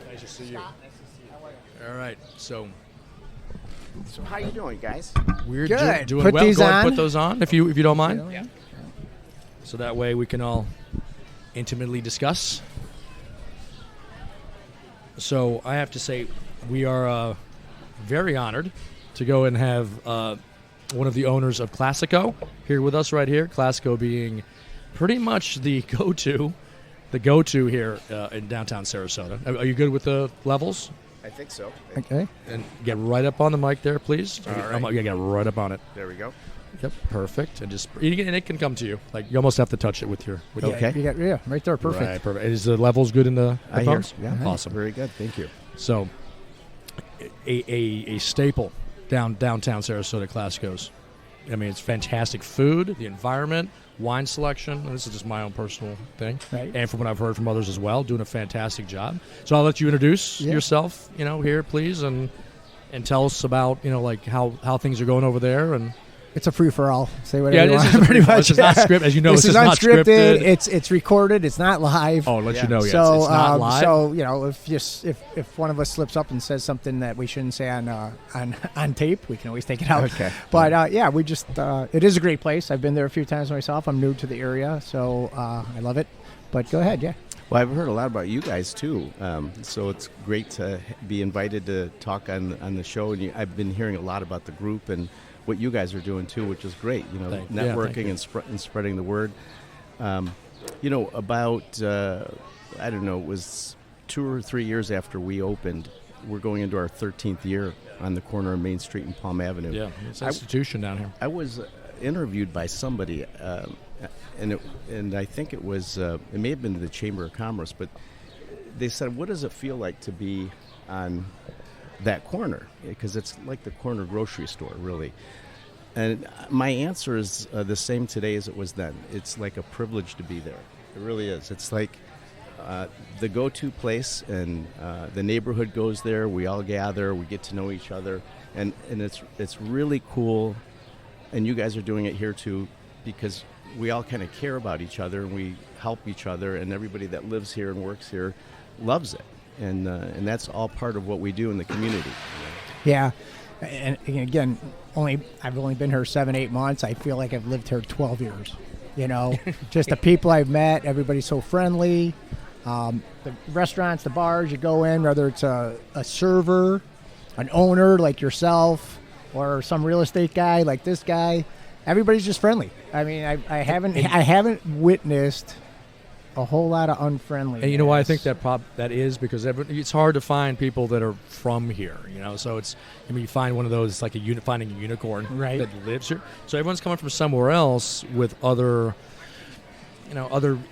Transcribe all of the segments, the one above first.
Nice to see you. All right, so how you doing, guys? we're Good. doing Put well. these Go ahead and on. put those on if you don't mind. Yeah. So that way we can all intimately discuss. So I have to say we are very honored to go and have one of the owners of Classico here with us right here. Classico being pretty much the go-to here in downtown Sarasota. Are you good with the levels? I think so. Okay. And get right up on the mic there, please. All right. Yeah, get right up on it. There we go. Yep, perfect. And it can come to you. Like you almost have to touch it with your. Okay. Right there, perfect. Right, perfect. Is the levels good in the I hear. phones? Yeah. Awesome. Very good. Thank you. So, a staple downtown Sarasota Classicos. I mean, it's fantastic food, the environment, wine selection. And this is just my own personal thing, Right. and from what I've heard from others as well, doing a fantastic job. So I'll let you introduce yourself, here, please, and tell us about like how things are going over there. And It's a free for all. Say whatever you this want. is Pretty much. This is not scripted, as you know. This is not unscripted. scripted. It's recorded. It's not live. Oh, I'll let you know. Yes, So, it's not live. So if one of us slips up and says something that we shouldn't say on tape, we can always take it out. Okay. But we just it is a great place. I've been there a few times myself. I'm new to the area, so I love it. But go ahead, yeah. Well, I've heard a lot about you guys too, so it's great to be invited to talk on the show. And I've been hearing a lot about the group and what you guys are doing too, which is great. Networking and spreading the word. About I don't know, it was 2 or 3 years after we opened. We're going into our 13th year on the corner of Main Street and Palm Avenue. Yeah, it's an institution down here. I was interviewed by somebody, and I think it was it may have been the Chamber of Commerce, but they said, "What does it feel like to be on that corner?" Because it's like the corner grocery store, really. And my answer is the same today as it was then. It's like a privilege to be there. It really is. It's like the go-to place, and the neighborhood goes there. We all gather. We get to know each other, and it's really cool. And you guys are doing it here too, because we all kind of care about each other and we help each other, and everybody that lives here and works here loves it, and that's all part of what we do in the community. Yeah, and again, I've only been here 7-8 months. I feel like I've lived here 12 years. Just the people I've met, everybody's so friendly. The restaurants, the bars, you go in, whether it's a server, an owner like yourself, or some real estate guy like this guy, everybody's just friendly. I mean, I haven't witnessed a whole lot of unfriendliness. And you know why I think that is because it's hard to find people that are from here. So you find one of those, it's like finding a unicorn right. that lives here. So everyone's coming from somewhere else with other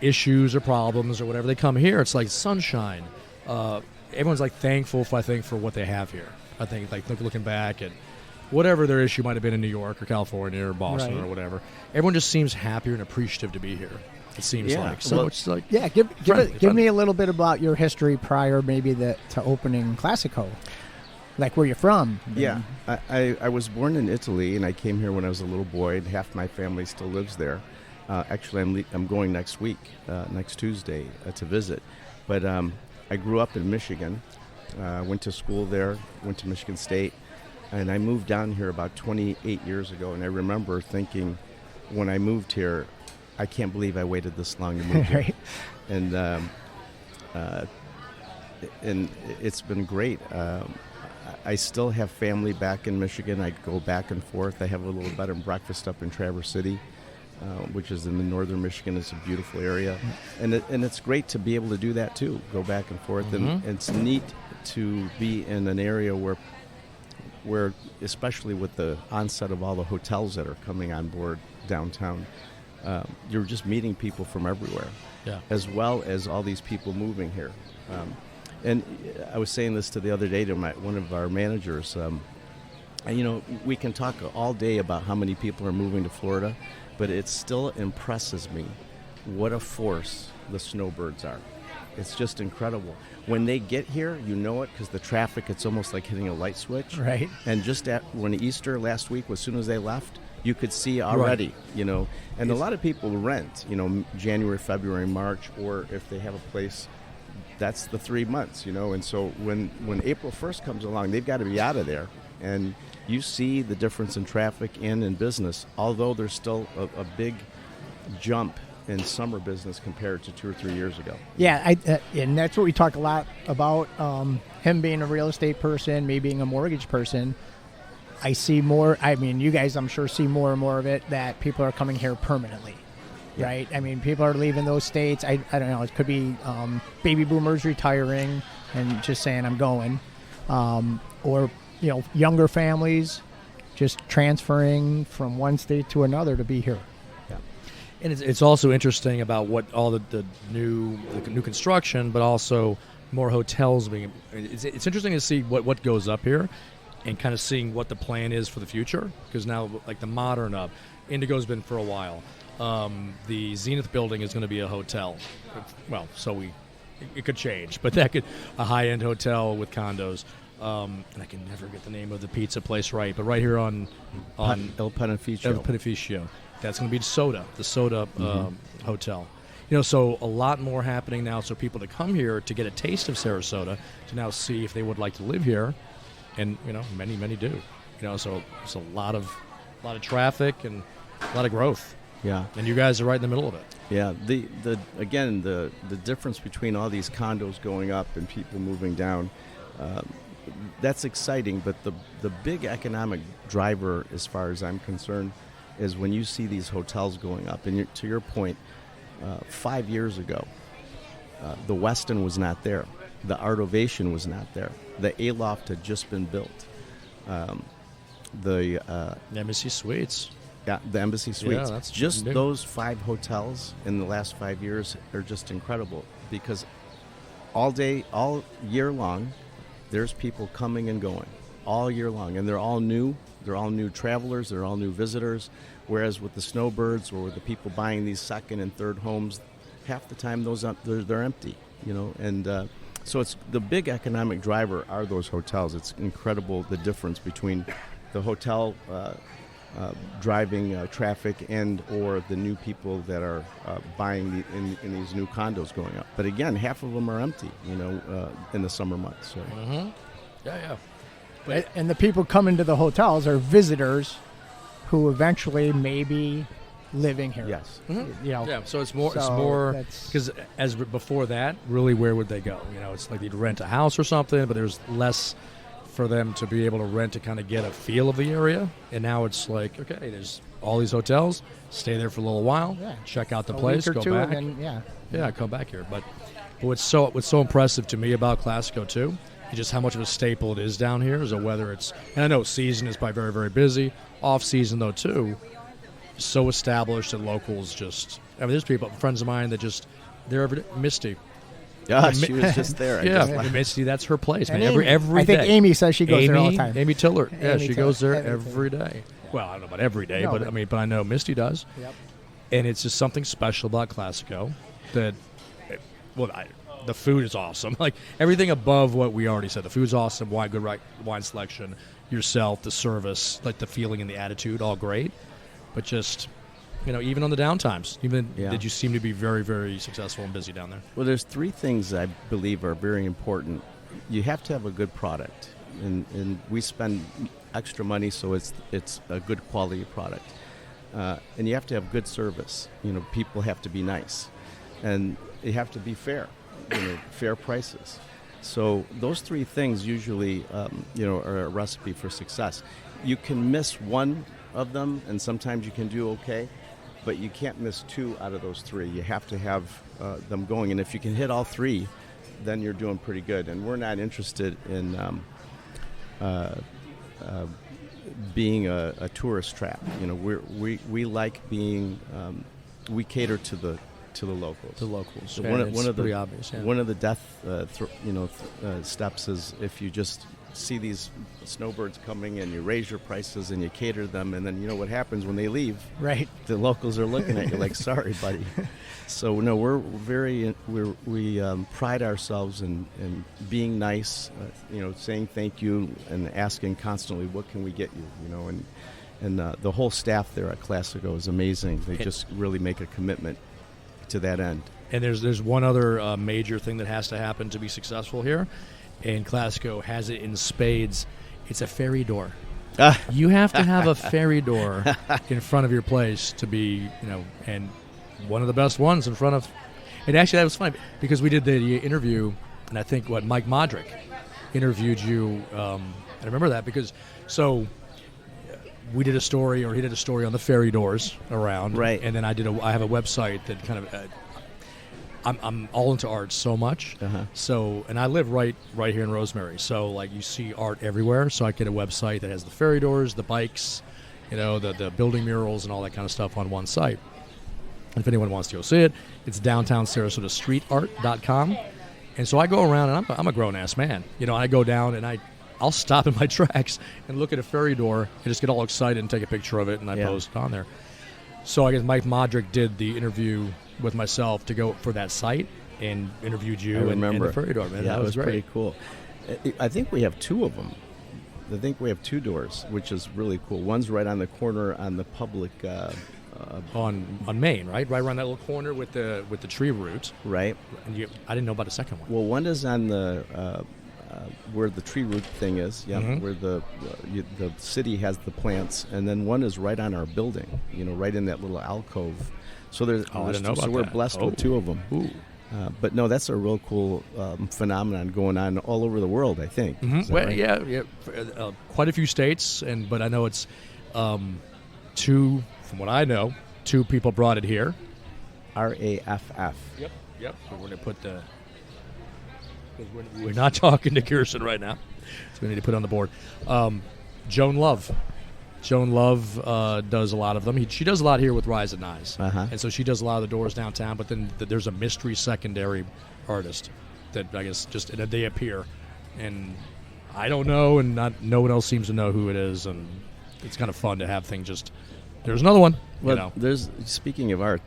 issues or problems or whatever. They come here, it's like sunshine. Everyone's like thankful for what they have here. I think like looking back at whatever their issue might have been in New York or California or Boston right. or whatever, everyone just seems happier and appreciative to be here. It seems like. So it's like give me a little bit about your history prior maybe to opening Classico. Like where you're from. Yeah, I was born in Italy, and I came here when I was a little boy, and half my family still lives there. Actually, I'm going next week, next Tuesday, to visit. But I grew up in Michigan, went to school there, went to Michigan State, and I moved down here about 28 years ago. And I remember thinking when I moved here, I can't believe I waited this long to move here. Right. And it's been great. I still have family back in Michigan. I go back and forth. I have a little bed and breakfast up in Traverse City, which is in the northern Michigan. It's a beautiful area. And it's great to be able to do that too, go back and forth. Mm-hmm. And it's neat to be in an area where, especially with the onset of all the hotels that are coming on board downtown, you're just meeting people from everywhere, as well as all these people moving here. And I was saying this the other day to one of our managers. We can talk all day about how many people are moving to Florida, but it still impresses me what a force the snowbirds are. It's just incredible. When they get here, you know it because the traffic, it's almost like hitting a light switch. Right. And just when Easter last week, as soon as they left, you could see already, you know. And a lot of people rent, you know, January, February, March, or if they have a place, that's the 3 months, you know. And so when April 1st comes along, they've got to be out of there. And you see the difference in traffic and in business, although there's still a big jump in summer business compared to 2 or 3 years ago. Yeah, and that's what we talk a lot about, him being a real estate person, me being a mortgage person. I see more, I mean, you guys, I'm sure, see more and more of it, that people are coming here permanently, right? I mean, people are leaving those states. I don't know, it could be baby boomers retiring and just saying, I'm going. Or, you know, younger families just transferring from one state to another to be here. Yeah. And it's also interesting about what all the new construction, but also more hotels being. It's interesting to see what goes up here, and kind of seeing what the plan is for the future. Because now, like the modern Indigo's been for a while. The Zenith building is going to be a hotel. Well, it could change, but that could a high-end hotel with condos. And I can never get the name of the pizza place right, but right here on El Beneficio. El Beneficio. That's going to be the Soda Hotel. You know, so a lot more happening now. So people to come here to get a taste of Sarasota, to now see if they would like to live here, and you know, many do. You know, so it's a lot of traffic and a lot of growth. Yeah, and you guys are right in the middle of it. Yeah, the difference between all these condos going up and people moving down. That's exciting, but the big economic driver, as far as I'm concerned, is when you see these hotels going up. And to your point, 5 years ago, the Westin was not there. The Art Ovation was not there. The Aloft had just been built. The Embassy Suites. Yeah, the Embassy Suites. Yeah, that's just big. Those 5 hotels in the last 5 years are just incredible, because all year long, there's people coming and going all year long, and they're all new. They're all new travelers. They're all new visitors. Whereas with the snowbirds or with the people buying these second and third homes, half the time they're empty. You know, and so it's the big economic driver are those hotels. It's incredible the difference between the hotel driving traffic and or the new people that are buying in these new condos going up. But again, half of them are empty, you know, in the summer months. So. Mm-hmm. Yeah. And the people coming to the hotels are visitors who eventually may be living here. Yes. Mm-hmm. You know. Yeah. So it's more because as before that, really, where would they go? You know, it's like they'd rent a house or something, but there's less for them to be able to rent to kind of get a feel of the area. And now it's like, okay, there's all these hotels, stay there for a little while, check out the place, go back. And then, come back here. But what's so impressive to me about Classico too is just how much of a staple it is down here. So whether it's, and I know season is probably very, very busy, off season though too, so established that locals just, I mean, there's people, friends of mine that just, they're every day. Misty. Yeah, she was just there. Misty, that's her place, and man. Every I think day. Amy says she goes there all the time. Amy Tiller. Yeah, she goes there every every day. Well, I don't know about every day, but I know Misty does. Yep. And it's just something special about Classico that, the food is awesome. Like everything above what we already said. The food's awesome, good wine selection, yourself, the service, like the feeling and the attitude, all great. But just, you know, even on the downtimes, did you seem to be very, very successful and busy down there? Well, there's 3 things I believe are very important. You have to have a good product, and we spend extra money, so it's a good quality product. And you have to have good service. You know, people have to be nice, and you have to be fair. You know, fair prices. So those 3 things usually, are a recipe for success. You can miss one of them, and sometimes you can do okay, but you can't miss 2 out of those 3. You have to have them going, and if you can hit all 3, then you're doing pretty good. And we're not interested in being a tourist trap. You know, we like being we cater to the locals. The locals. So one of the pretty obvious. Yeah. One of the death steps is if you just see these snowbirds coming and you raise your prices and you cater them, and then you know what happens when they leave. Right. The locals are looking at you like, sorry, buddy. So no, we pride ourselves in being nice, saying thank you and asking constantly, what can we get you, And the whole staff there at Classico is amazing. They just really make a commitment to that end. And there's one other major thing that has to happen to be successful here, and Classico has it in spades. It's a ferry door. You have to have a ferry door in front of your place to be, and one of the best ones in front of. And actually, that was funny because we did the interview, and I think Mike Modric interviewed you. I remember that because we did a story, or he did a story on the ferry doors around, right? And then I have a website that kind of. I'm all into art so much, and I live right here in Rosemary. So like you see art everywhere. So I get a website that has the ferry doors, the bikes, the building murals, and all that kind of stuff on one site. And if anyone wants to go see it, it's downtown Sarasota streetart.com. And so I go around, and I'm a grown ass man. I go down and I'll stop in my tracks and look at a ferry door and just get all excited and take a picture of it, and I post it on there. So I guess Mike Modric did the interview with myself to go for that site and interviewed you and the ferry door, man. Yeah, that was great. Pretty cool. I think we have two of them. I think we have two doors, which is really cool. One's right on the corner on the public on Main, right around that little corner with the tree root, right? And I didn't know about the second one. Well, one is on the where the tree root thing is, where the city has the plants, and then one is right on our building, right in that little alcove. So there's, I didn't know about we're that. blessed with two of them. Ooh. But no, that's a real cool phenomenon going on all over the world, I think. Well, right? yeah, quite a few states, but I know it's two. From what I know, two people brought it here. RAFF. Yep. So we're gonna put the. We're not talking to Kirsten right now, so we need to put it on the board. Joan Love. Joan Love does a lot of them. She does a lot here with Rise and Eyes. And so she does a lot of the doors downtown, but then there's a mystery secondary artist that I guess just they appear. And I don't know, and no one else seems to know who it is, and it's kind of fun to have things just... There's another one. Well, speaking of art,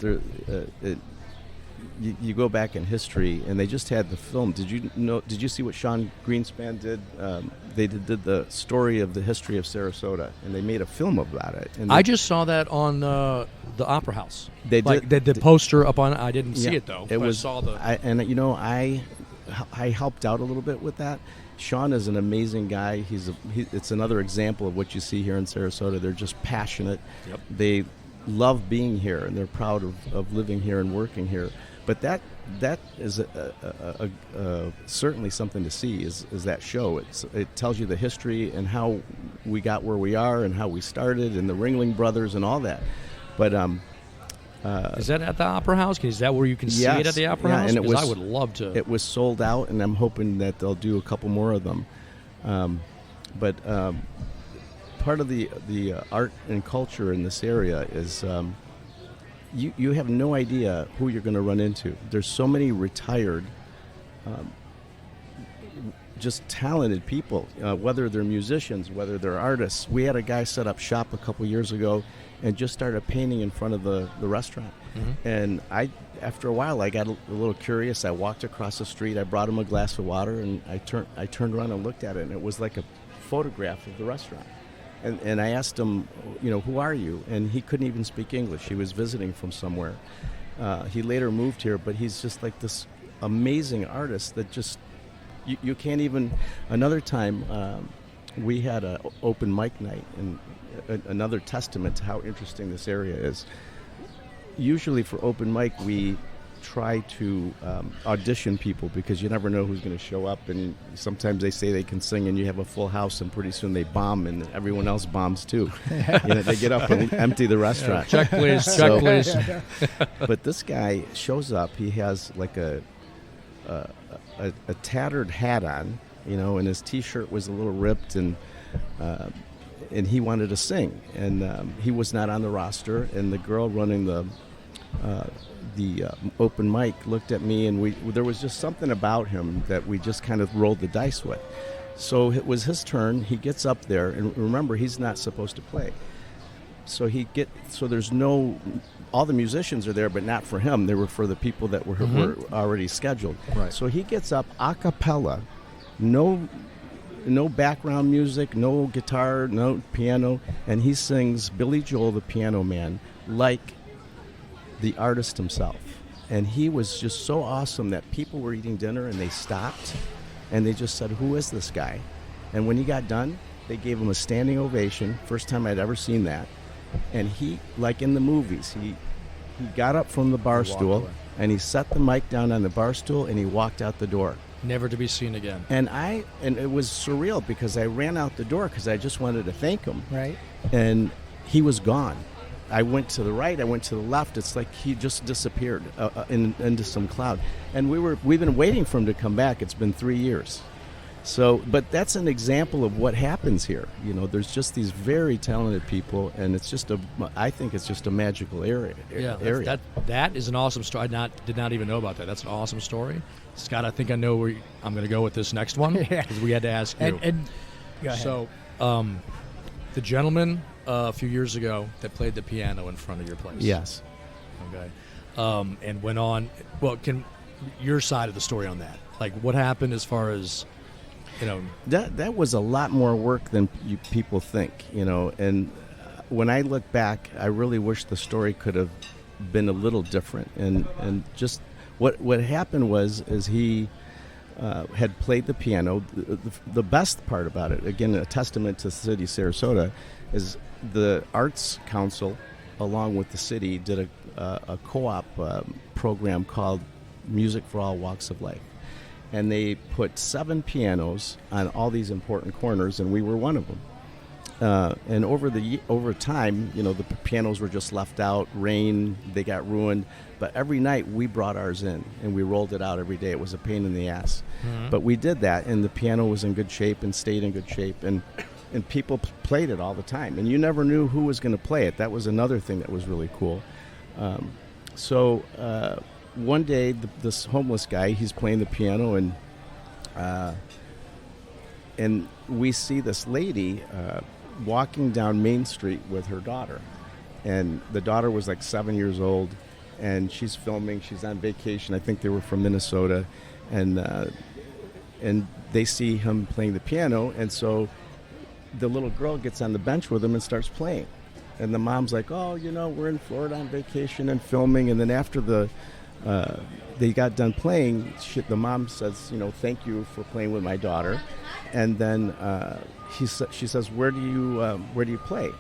you go back in history, and they just had the film. Did you see what Sean Greenspan did? They did the story of the history of Sarasota, and they made a film about it. And I just saw that on the Opera House. They did the poster up on. I didn't see it though. I saw the. I helped out a little bit with that. Sean is an amazing guy. It's another example of what you see here in Sarasota. They're just passionate. Yep. They love being here, and they're proud of living here and working here. But that is certainly something to see. Is that show? It tells you the history and how we got where we are and how we started and the Ringling Brothers and all that. But is that at the Opera House? Is that where you can see it at the Opera House? And I would love to. It was sold out, and I'm hoping that they'll do a couple more of them. But part of the art and culture in this area is you have no idea who you're going to run into. There's so many retired, just talented people, whether they're musicians, whether they're artists. We had a guy set up shop a couple years ago and just started painting in front of the restaurant. And after a while, I got a little curious. I walked across the street. I brought him a glass of water, and I turned around and looked at it, and it was like a photograph of the restaurant. And I asked him, who are you? And he couldn't even speak English. He was visiting from somewhere. He later moved here, but he's just like this amazing artist that just, you can't even... Another time, we had an open mic night, and another testament to how interesting this area is. Usually for open mic, we try to audition people because you never know who's going to show up, and sometimes they say they can sing and you have a full house, and pretty soon they bomb and everyone else bombs too. They get up and empty the restaurant. Check please, check please. But this guy shows up. He has like a tattered hat on, and his T-shirt was a little ripped, and he wanted to sing, and he was not on the roster. And the girl running the open mic looked at me, and there was just something about him that we just kind of rolled the dice with. So it was his turn. He gets up there, and remember, he's not supposed to play. So there's all the musicians are there, but not for him. They were for the people that were already scheduled. Right. So he gets up a cappella, no no background music, no guitar, no piano, and he sings Billy Joel, the Piano Man, like the artist himself. And he was just so awesome that people were eating dinner and they stopped and they just said, "Who is this guy?" And when he got done, they gave him a standing ovation. First time I'd ever seen that. And he, like in the movies, he got up from the bar stool and he set the mic down on the bar stool and he walked out the door. Never to be seen again. And it was surreal because I ran out the door because I just wanted to thank him. Right. And he was gone. I went to the right, I went to the left. It's like he just disappeared into some cloud. And we've been waiting for him to come back. It's been 3 years. So, but that's an example of what happens here. You know, there's just these very talented people, and I think it's just a magical area. Yeah, that is an awesome story. I did not even know about that. That's an awesome story. Scott, I think I know where I'm going to go with this next one because we had to ask you. And go ahead. So, the gentleman a few years ago that played the piano in front of your place. Yes. Okay. And went on. Well, your side of the story on that? Like, what happened as far as, you know? That was a lot more work than people think, you know. And when I look back, I really wish the story could have been a little different. And just what happened is he had played the piano. The best part about it, again, a testament to the city of Sarasota, is the Arts Council, along with the city, did a co-op program called Music for All Walks of Life. And they put 7 pianos on all these important corners, and we were one of them. And over time, you know, the pianos were just left out, rain, they got ruined. But every night we brought ours in, and we rolled it out every day. It was a pain in the ass. Mm-hmm. But we did that, and the piano was in good shape and stayed in good shape. And people played it all the time. And you never knew who was going to play it. That was another thing that was really cool. So one day, this homeless guy, he's playing the piano, and we see this lady walking down Main Street with her daughter. And the daughter was like 7 years old, and she's filming. She's on vacation. I think they were from Minnesota. And they see him playing the piano, and so the little girl gets on the bench with him and starts playing. And the mom's like, "Oh, you know, we're in Florida on vacation and filming." And then after they got done playing, the mom says, you know, "Thank you for playing with my daughter." And then she says, where do you play?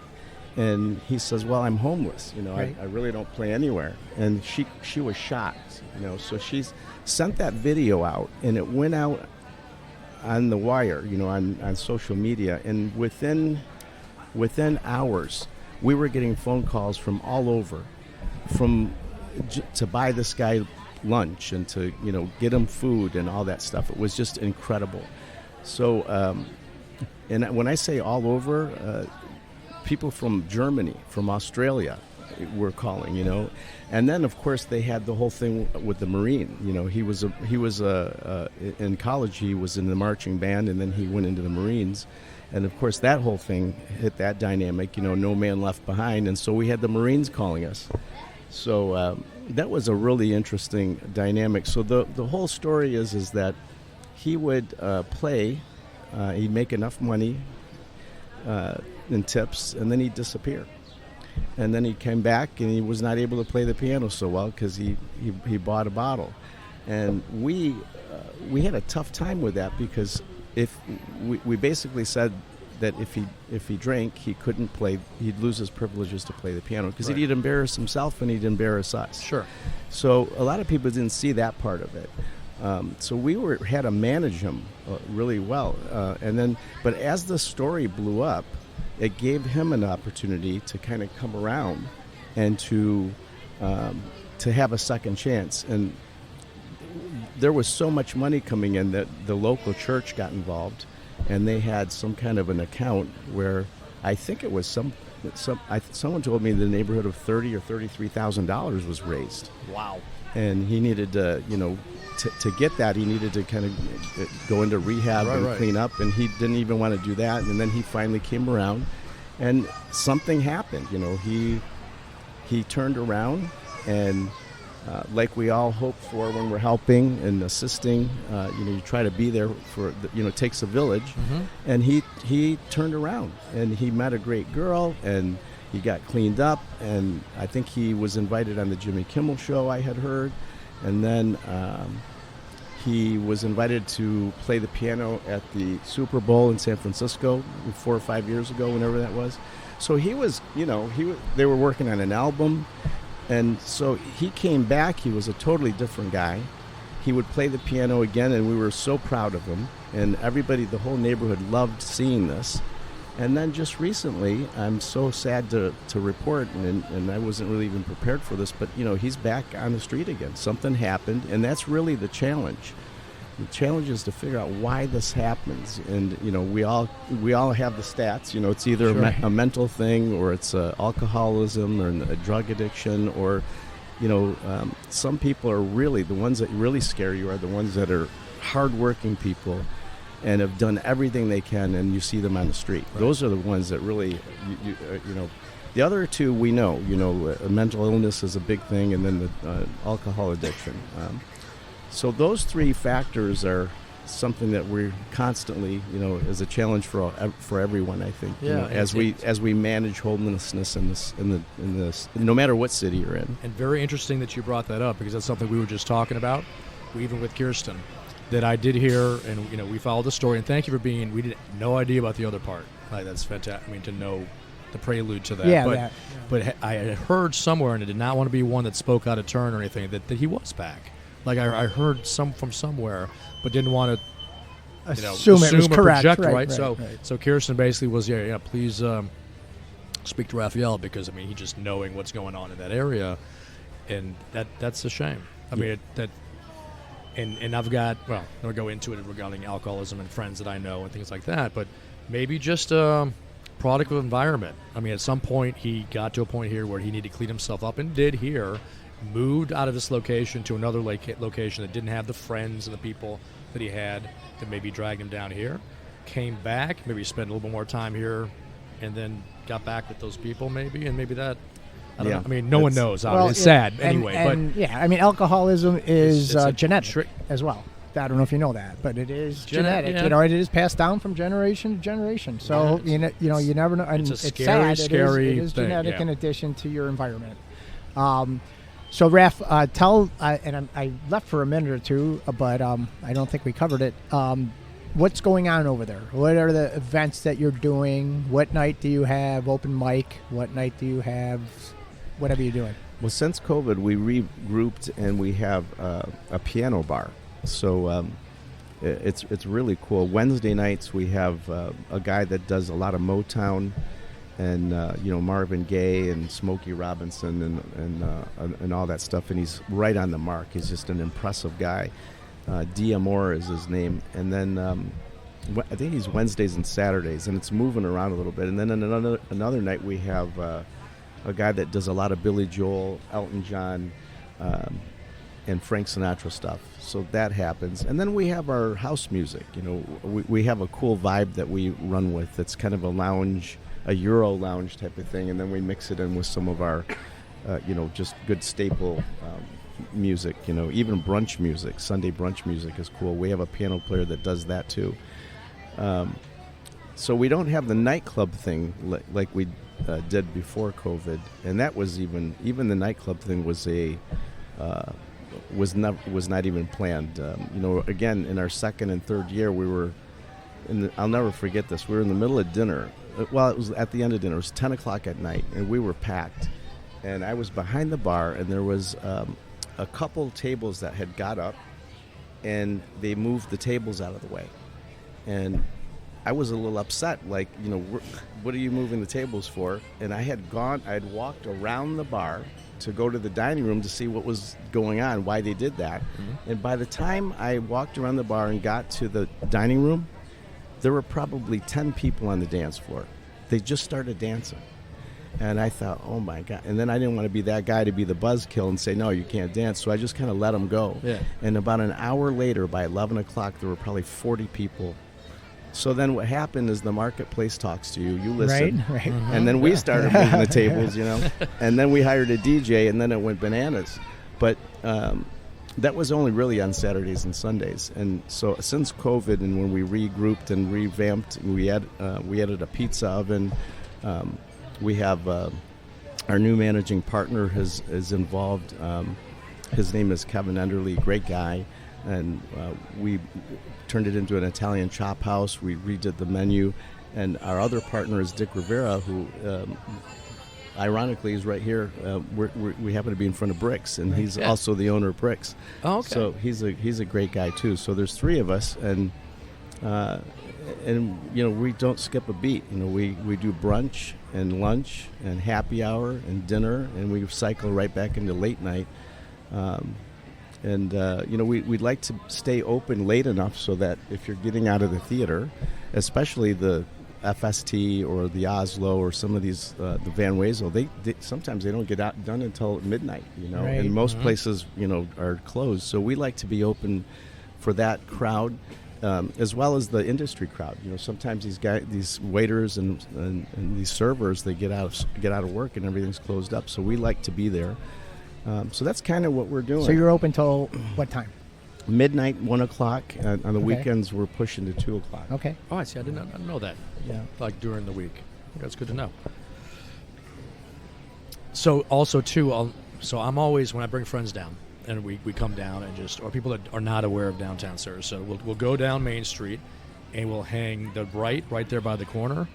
And he says, "Well, I'm homeless. You know, right. I really don't play anywhere." And she was shocked, you know. So she's sent that video out, and it went out on the wire, you know, on social media. And within hours, we were getting phone calls from all over, to buy this guy lunch and to, you know, get him food and all that stuff. It was just incredible. So, and when I say all over, people from Germany, from Australia were calling, you know. And then, of course, they had the whole thing with the Marine. You know, he was in college, he was in the marching band, and then he went into the Marines. And, of course, that whole thing hit that dynamic, you know, no man left behind. And so we had the Marines calling us. So that was a really interesting dynamic. So the whole story is that he would play, he'd make enough money in tips, and then he'd disappear. And then he came back, and he was not able to play the piano so well because he bought a bottle. And we had a tough time with that because if we basically said that if he drank, he couldn't play. He'd lose his privileges to play the piano because right. He'd embarrass himself and he'd embarrass us. Sure. So a lot of people didn't see that part of it. So we had to manage him really well. But as the story blew up, it gave him an opportunity to kind of come around and to have a second chance. And there was so much money coming in that the local church got involved, and they had some kind of an account where I think it was someone told me the neighborhood of $30,000 or $33,000 was raised. Wow. And he needed to, you know, to get that, he needed to kind of go into rehab and clean up, and he didn't even want to do that. And then he finally came around, and something happened. You know, he turned around, and like we all hope for when we're helping and assisting. You try to be there for, it takes a village. Mm-hmm. And he turned around and he met a great girl and he got cleaned up. And I think he was invited on the Jimmy Kimmel show, I had heard. And then he was invited to play the piano at the Super Bowl in San Francisco 4 or 5 years ago, whenever that was. So he was, they were working on an album. And so he came back. He was a totally different guy. He would play the piano again, and we were so proud of him. And everybody, the whole neighborhood loved seeing this. And then just recently, I'm so sad to report, and I wasn't really even prepared for this, but, he's back on the street again. Something happened, and that's really the challenge. The challenge is to figure out why this happens. And, we all have the stats. It's either a mental thing, or it's alcoholism, or a drug addiction, or, some people are really, the ones that really scare you are the ones that are hardworking people and have done everything they can, and you see them on the street. Right. Those are the ones that really, the other two we know. Mental illness is a big thing, and then the alcohol addiction. So those three factors are something that we're constantly, is a challenge for everyone. I think, yeah, as we manage homelessness in this, no matter what city you're in. And very interesting that you brought that up, because that's something we were just talking about, even with Kirsten, that I did hear, and we followed the story. And thank you for being. We had no idea about the other part. That's fantastic. I mean, to know the prelude to that. Yeah, but I had heard somewhere, and I did not want to be one that spoke out of turn or anything, that he was back. Like I heard from somewhere, but didn't want to assume it was or correct. project, right? So Kirsten basically was, please speak to Raphael, because he just knowing what's going on in that area, and that's a shame. I mean and I've got, well, I'm going to go into it regarding alcoholism and friends that I know and things like that, but maybe just a product of environment. At some point he got to a point here where he needed to clean himself up, and did here. Moved out of this location to another location that didn't have the friends and the people that he had that maybe dragged him down here. Came back, maybe spent a little bit more time here, and then got back with those people maybe, and maybe that, I don't know. No one knows. Well, it's sad anyway. Alcoholism is it's genetic as well. I don't know if you know that, but it is genetic. Yeah. It is passed down from generation to generation. So you never know. And it's a scary, sad. scary It is thing, genetic in addition to your environment. So, Raff, I left for a minute or two, but I don't think we covered it. What's going on over there? What are the events that you're doing? What night do you have open mic? What night do you have whatever you're doing? Well, since COVID, we regrouped and we have a piano bar. So it's really cool. Wednesday nights we have a guy that does a lot of Motown, and Marvin Gaye and Smokey Robinson and all that stuff, and he's right on the mark. He's just an impressive guy. D'Amore is his name, and then I think he's Wednesdays and Saturdays, and it's moving around a little bit. And then another night we have a guy that does a lot of Billy Joel, Elton John, and Frank Sinatra stuff. So that happens, and then we have our house music. We have a cool vibe that we run with. It's kind of a lounge. A Euro lounge type of thing, and then we mix it in with some of our, just good staple music. Even brunch music, Sunday brunch music is cool. We have a piano player that does that too. So we don't have the nightclub thing like we did before COVID, and that was even the nightclub thing was was not even planned. Again, in our second and third year, we were. I'll never forget this. We were in the middle of dinner. Well, it was at the end of dinner. It was 10 o'clock at night, and we were packed. And I was behind the bar, and there was a couple tables that had got up, and they moved the tables out of the way. And I was a little upset, like, what are you moving the tables for? And I had walked around the bar to go to the dining room to see what was going on, why they did that. Mm-hmm. And by the time I walked around the bar and got to the dining room, there were probably 10 people on the dance floor. They just started dancing. And I thought, oh my God. And then I didn't want to be that guy to be the buzzkill and say, no, you can't dance. So I just kind of let them go. Yeah. And about an hour later, by 11 o'clock, there were probably 40 people. So then what happened is the marketplace talks to you. You listen. Right. Mm-hmm. And then we started moving the tables, And then we hired a DJ, and then it went bananas. But that was only really on Saturdays and Sundays. And so since COVID and when we regrouped and revamped, we added a pizza oven. We have our new managing partner is involved. His name is Kevin Enderly, great guy. And we turned it into an Italian chop house. We redid the menu. And our other partner is Dick Rivera, who ironically is right here. We happen to be in front of Bricks, and he's also the owner of Bricks. Oh, okay. So he's a great guy too. So there's three of us, and we don't skip a beat. We do brunch and lunch and happy hour and dinner, and we cycle right back into late night. We'd like to stay open late enough so that if you're getting out of the theater, especially the FST or the Oslo or some of these, the Van Wezel, they sometimes they don't get done until midnight, Right. And most places, are closed. So we like to be open for that crowd, as well as the industry crowd. Sometimes these waiters and these servers, they get out of work and everything's closed up. So we like to be there. So that's kind of what we're doing. So you're open till what time? Midnight, 1 o'clock. On the Okay. weekends, we're pushing to 2 o'clock. Okay. Oh, I see. I did not know that. Yeah. Like during the week. That's good to know. So also too, so I'm always, when I bring friends down and we come down and or people that are not aware of downtown Sarasota, we'll go down Main Street and we'll hang the right there by the corner.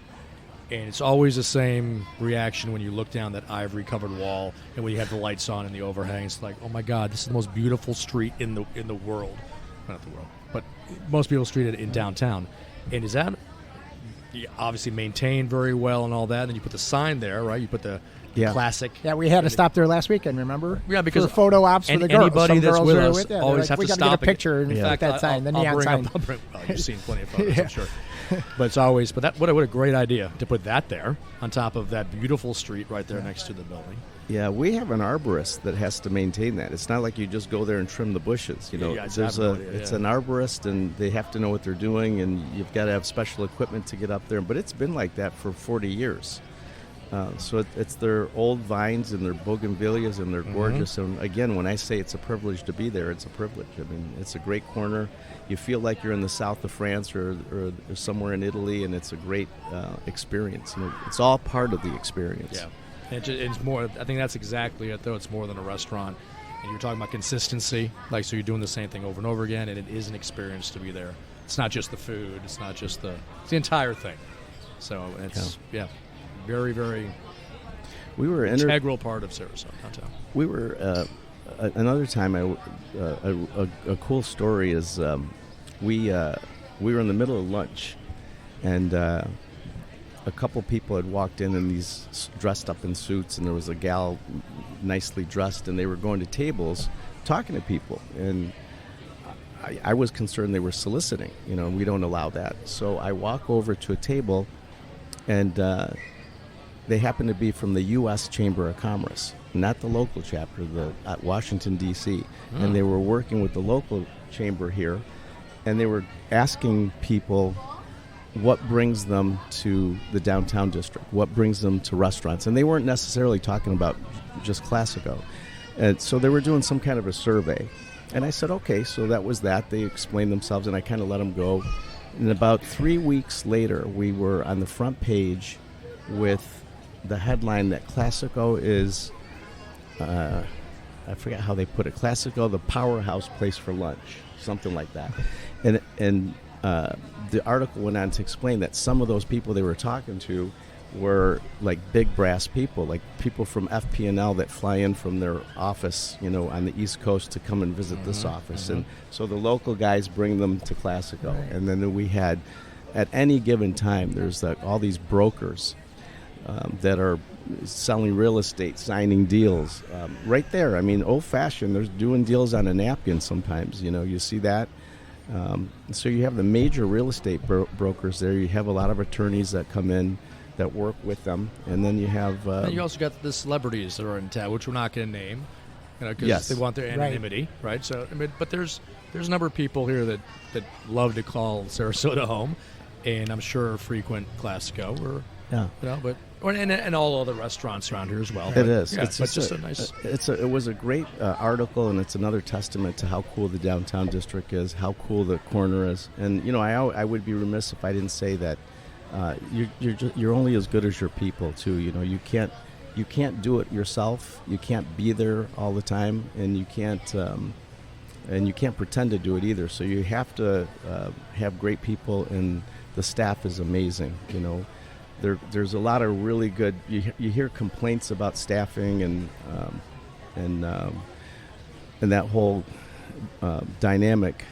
And it's always the same reaction when you look down that ivory-covered wall and when you have the lights on and the overhang. It's like, oh my God, this is the most beautiful street in the world. Not the world, but most beautiful street in downtown. And is that obviously maintained very well and all that? And you put the sign there, right? You put the classic. Yeah, we had to stop there last weekend, remember? Yeah, because for photo ops for the girls. Anybody Some that's girls with are us they're always like, have we to gotta stop get a picture and put that sign, the neon sign. Well, you've seen plenty of photos, I'm sure. But it's always, what a great idea to put that there on top of that beautiful street right there next to the building. Yeah, we have an arborist that has to maintain that. It's not like you just go there and trim the bushes. It's an arborist, and they have to know what they're doing, and you've got to have special equipment to get up there. But it's been like that for 40 years. So it's their old vines and their bougainvilleas, and they're gorgeous. And again, when I say it's a privilege to be there, it's a privilege. I mean, it's a great corner. You feel like you're in the south of France or somewhere in Italy, and it's a great experience. It's all part of the experience. Yeah. It's more. I think that's exactly it, though. It's more than a restaurant. And you're talking about consistency, so you're doing the same thing over and over again, and it is an experience to be there. It's not just the food. It's not just it's the entire thing. So it's very, very integral part of Sarasota downtown. We were another time. A cool story is we were in the middle of lunch, and a couple people had walked in these dressed up in suits, and there was a gal nicely dressed, and they were going to tables talking to people, and I was concerned they were soliciting. We don't allow that. So I walk over to a table, and they happen to be from the U.S. Chamber of Commerce, not the local chapter, at Washington, D.C., and they were working with the local chamber here, and they were asking people what brings them to the downtown district, what brings them to restaurants. And they weren't necessarily talking about just Classico. And so they were doing some kind of a survey. And I said, okay, so that was that. They explained themselves, and I kind of let them go. And about 3 weeks later, we were on the front page with the headline that Classico is, I forget how they put it, Classico, the powerhouse place for lunch, something like that. And the article went on to explain that some of those people they were talking to were like big brass people, like people from FP&L that fly in from their office, on the East Coast to come and visit this office. And so the local guys bring them to Classico. Right. And then we had, at any given time, there's all these brokers that are selling real estate, signing deals right there. I mean, old-fashioned, they're doing deals on a napkin sometimes, you see that. So you have the major real estate brokers there. You have a lot of attorneys that come in that work with them, and then you have. And you also got the celebrities that are in town, which we're not going to name, because they want their anonymity, right? So, but there's a number of people here that love to call Sarasota home, and I'm sure frequent Classico. But And all other restaurants around here as well. It is. Yeah, It's but just just a nice. It was a great article, and it's another testament to how cool the downtown district is, how cool the corner is. And I would be remiss if I didn't say that you're only as good as your people too. You can't do it yourself. You can't be there all the time, and you can't pretend to do it either. So you have to have great people, and the staff is amazing. There's a lot of really good. You hear complaints about staffing and that whole dynamic,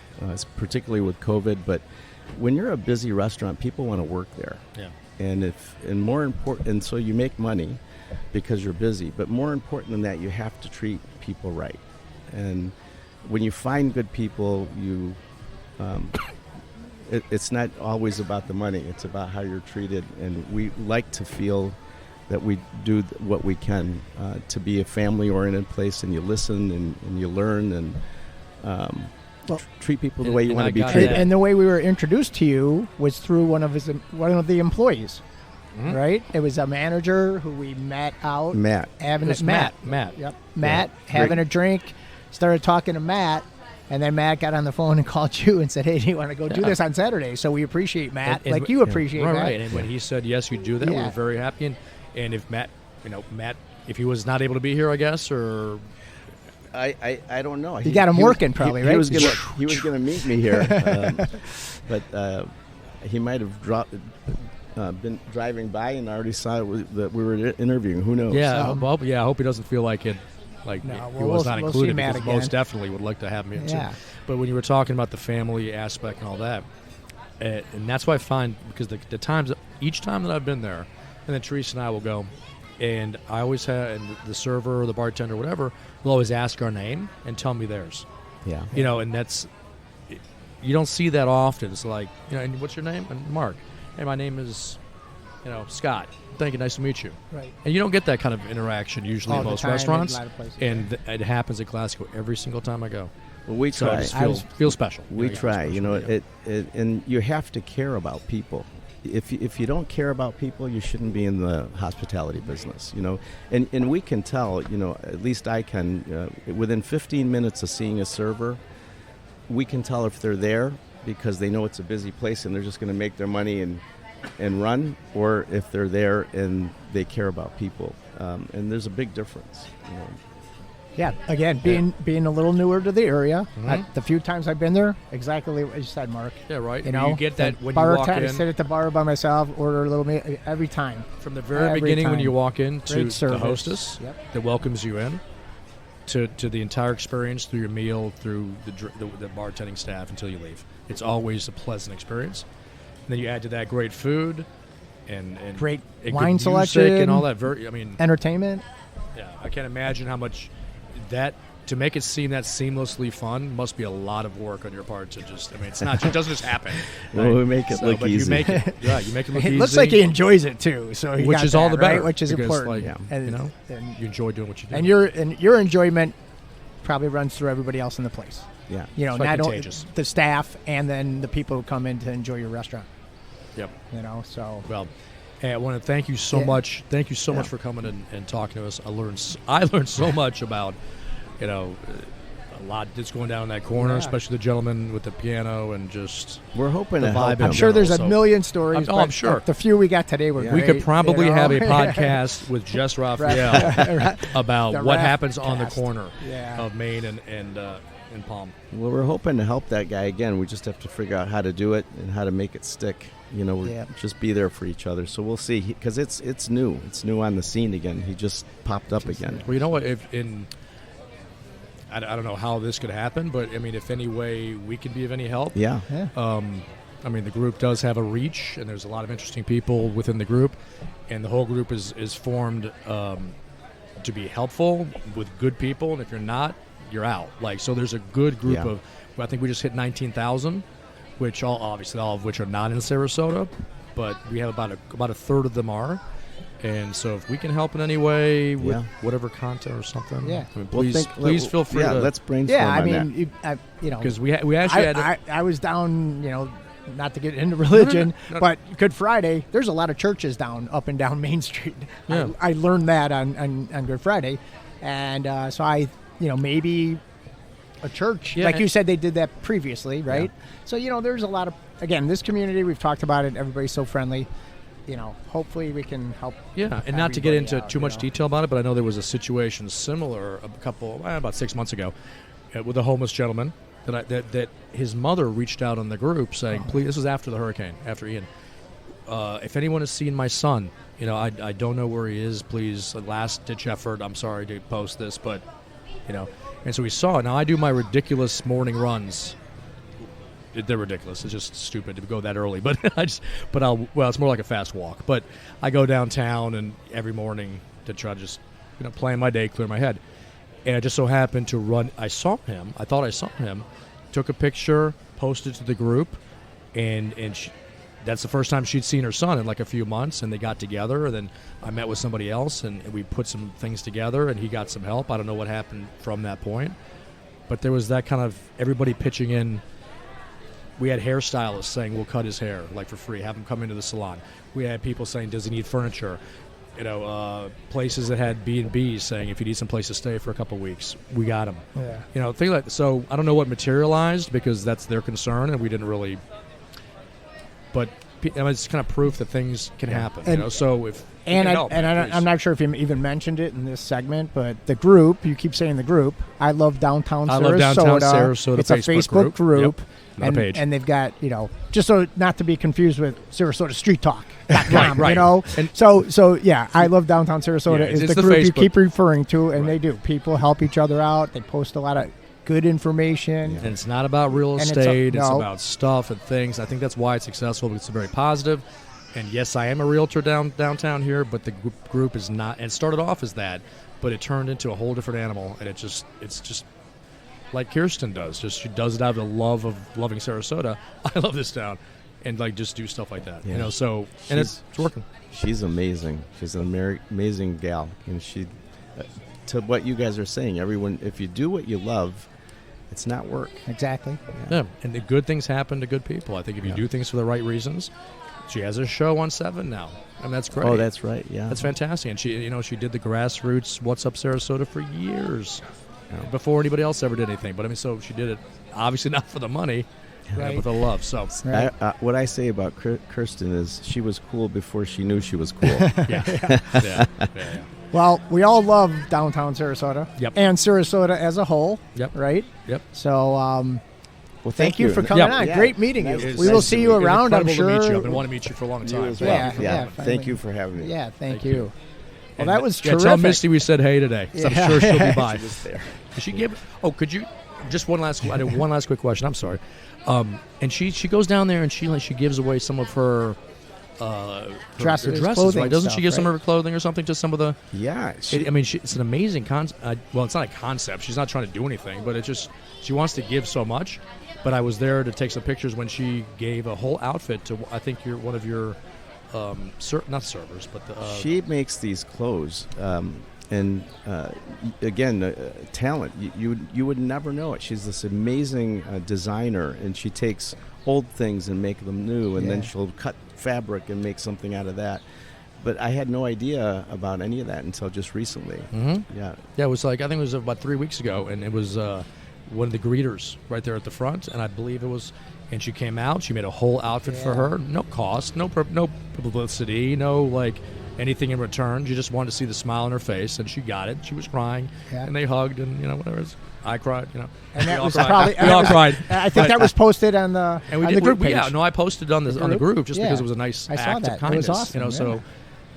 particularly with COVID. But when you're a busy restaurant, people want to work there. Yeah. And more important, and so you make money because you're busy. But more important than that, you have to treat people right. And when you find good people, it's not always about the money. It's about how you're treated, and we like to feel that we do what we can to be a family-oriented place, and you listen and you learn and treat people the way you want to be treated. And the way we were introduced to you was through one of the employees, right? It was a manager who we met out. Matt. Matt. Yep. Matt having a drink, started talking to Matt. And then Matt got on the phone and called you and said, "Hey, do you want to go do this on Saturday?" So we appreciate Matt, like you appreciate Matt. Right. And when he said yes, you do that, we were very happy. And if Matt, if he was not able to be here, I guess, or I don't know. He got him working, probably, right? He was gonna meet me here, but he might have been driving by and already saw that we were interviewing. Who knows? Yeah. I hope he doesn't feel like it. Like he was not included, because most definitely would like to have me in too. But when you were talking about the family aspect and all that, and that's why I find, because the times, each time that I've been there, and then Teresa and I will go, and I always have, and the server or the bartender or whatever will always ask our name and tell me theirs. Yeah. And that's, you don't see that often. It's like, and what's your name? And Mark. Hey, my name is, Scott. Thank you. Nice to meet you. Right. And you don't get that kind of interaction usually in most restaurants. In a lot of places, and it happens at Classico every single time I go. Well, we try. So it feels special. We try. And you have to care about people. If you don't care about people, you shouldn't be in the hospitality business. And we can tell. At least I can. Within 15 minutes of seeing a server, we can tell if they're there because they know it's a busy place and they're just going to make their money and run, or if they're there and they care about people. And there's a big difference. Yeah, again, being a little newer to the area, the few times I've been there, exactly what you said, Mark. Yeah, right. You get that when you walk in. I sit at the bar by myself, order a little meal every time. From the very beginning when you walk in to the hostess that welcomes you in, to the entire experience, through your meal, through the bartending staff until you leave. It's always a pleasant experience. And then you add to that great food and great good wine selection and all that. Entertainment. Yeah, I can't imagine how much that, to make it seem that seamlessly fun, must be a lot of work on your part to just. It's not. It doesn't just happen. Well, we make it look easy. You make it look easy. It looks like he enjoys it too. So which is all the better, right? Which is important. And you enjoy doing what you do. And your enjoyment probably runs through everybody else in the place. Yeah, not only the staff and then the people who come in to enjoy your restaurant. Yep. So. Well, hey, I want to thank you so much. Thank you so much for coming and talking to us. I learned so much about, a lot that's going down in that corner, especially the gentleman with the piano and just. We're hoping to help. I'm sure there's a million stories. I'm sure. The few we got today were great. We could probably have a podcast with just Raphael about what happens on the corner of Main and Palm. Well, we're hoping to help that guy again. We just have to figure out how to do it and how to make it stick. Just be there for each other. So we'll see, because it's new. It's new on the scene again. He just popped up again. Well, you know what? I don't know how this could happen, but if any way we can be of any help. Yeah. The group does have a reach, and there's a lot of interesting people within the group, and the whole group is formed to be helpful with good people. And if you're not, you're out. So there's a good group of. I think we just hit 19,000. Which all of which are not in Sarasota, but we have about a third of them are, and so if we can help in any way with whatever content or something, please feel free. Let's brainstorm on that. Because we actually had. I was down, not to get into religion, No. but Good Friday, there's a lot of churches up and down Main Street. Yeah. I learned that on Good Friday. And so maybe a church, Yeah, like you said, they did that previously, right? Yeah. So, there's a lot of, again, this community, we've talked about it, everybody's so friendly. Hopefully we can help. Yeah, and not to get everybody into out, too much detail about it, but I know there was a situation similar about 6 months ago with a homeless gentleman that his mother reached out on the group saying, please, this was after the hurricane, after Ian, if anyone has seen my son, I don't know where he is, please, last-ditch effort, I'm sorry to post this, but, and so we saw it. Now, I do my ridiculous morning runs. They're ridiculous. It's just stupid to go that early. But it's more like a fast walk. But I go downtown and every morning to try to just, plan my day, clear my head. And I just so happened to run. I thought I saw him, took a picture, posted to the group, and that's the first time she'd seen her son in like a few months. And they got together. And then I met with somebody else, and we put some things together, and he got some help. I don't know what happened from that point. But there was that kind of everybody pitching in. We had hairstylists saying we'll cut his hair like for free, have him come into the salon. We had people saying, does he need furniture? Places that had B&Bs saying if you need some place to stay for a couple of weeks, we got him. Yeah. Things like so. I don't know what materialized because that's their concern, and we didn't really. But it's kind of proof that things can happen. And, so if I'm not sure if you even mentioned it in this segment, but the group, you keep saying the group. I love Downtown Sarasota. I love Downtown Sarasota. It's a Facebook group. Yep. Not a page. And they've got, just so not to be confused with Sarasota Street Talk.com, right. And so yeah, I love Downtown Sarasota. Yeah, is it's the the group you Facebook. keep referring to, and Right. they do. People help each other out. They post a lot of good information. And it's not about real And estate. It's no. about stuff and things. I think that's why it's successful. Because it's very positive. And yes, I am a realtor downtown here, but the group is not. And it started off as that, but it turned into a whole different animal. And it's just like Kirsten does. She does it out of the love of loving Sarasota. I love this town, and just do stuff like that. Yeah. So and it's working. She's amazing. She's an amazing gal, and she. To what you guys are saying, everyone, if you do what you love, it's not work. Exactly. Yeah, and the good things happen to good people. I think if you do things for the right reasons. She has a show on 7 now, and that's great. Oh, that's right. Yeah, That's fantastic. And she did the grassroots What's Up Sarasota for years before anybody else ever did anything. But so she did it obviously not for the money, Right. but for the love. So Right. What I say about Kirsten is she was cool before she knew she was cool. yeah. Well, we all love Downtown Sarasota. Yep. And Sarasota as a whole. Yep. Right? Yep. So, Well, thank you for coming Yeah. on. Yeah. Great meeting Nice you. to We meet will you. see you It was around, I'm incredible to meet you. sure. I've been wanting to meet you for a long You time. as so- well. Yeah, Yeah. finally. Thank you for having me. Yeah, thank Thank you. you. Well, And that was yeah, terrific. Tell Misty we said hey today. 'Cause I'm sure she'll be by. She was there. Did she give? Oh, could you? Just one last. I did one last quick question. I'm sorry. And she goes down there and she gives away some of her Dresses, dresses, clothing right? Doesn't stuff, she give some right? of her clothing or something to some of the? Yeah. It's an amazing concept. Well, it's not a concept. She's not trying to do anything, but she wants to give so much. But I was there to take some pictures when she gave a whole outfit to. I think you're one of your, not servers, but the. She makes these clothes, and again, talent. You would never know it. She's this amazing designer, and she takes old things and make them new, and then Yeah. she'll cut fabric and make something out of that. But I had no idea about any of that until just recently. Mhm. Yeah. Yeah, it was I think it was about 3 weeks ago, and it was one of the greeters right there at the front, and I believe it was. And she came out. She made a whole outfit for Yeah. her. No cost, no publicity, no anything in return. She just wanted to see the smile on her face, and she got it. She was crying, Yeah. and they hugged, and whatever. I cried, And that We all was cried. probably. We all cried. I think that was posted on the And we on did the group page. Yeah, no, I posted on the group just Yeah. because it was a nice I saw act that. of kindness. It was awesome, yeah.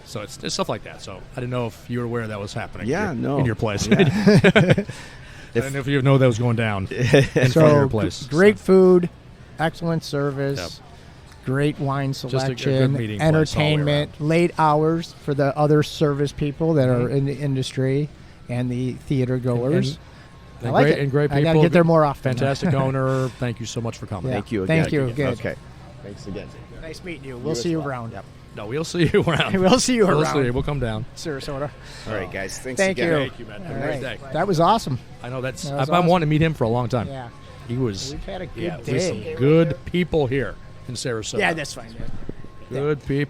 So it's stuff like that. So I didn't know if you were aware that was happening. Yeah, in no. in your place. Yeah. I didn't know if you know that was going down in front of your place. Great food, excellent service, Yep. great wine a good selection, meeting place all the way entertainment, late hours for the other service people that are in the industry and the theater goers. And I like great, it. and great people. I got to get there more often. Fantastic owner. Thank you so much for coming. Yeah. Thank you again. Thank you. Good. Okay. Thanks again. Nice meeting you. We'll as see you well. around. Yep. No, we'll see you around. We'll see you We'll around. see you. We'll come down. Sarasota. All right, guys. Thanks Thank again. you. Thank you, man. All Have a great right. day. That was awesome. I know that's. That was I've been awesome. wanting to meet him for a long time. Yeah. He was. We've had a good yeah, day. there's some good people here in Sarasota. Yeah, that's fine. Yeah. Good people.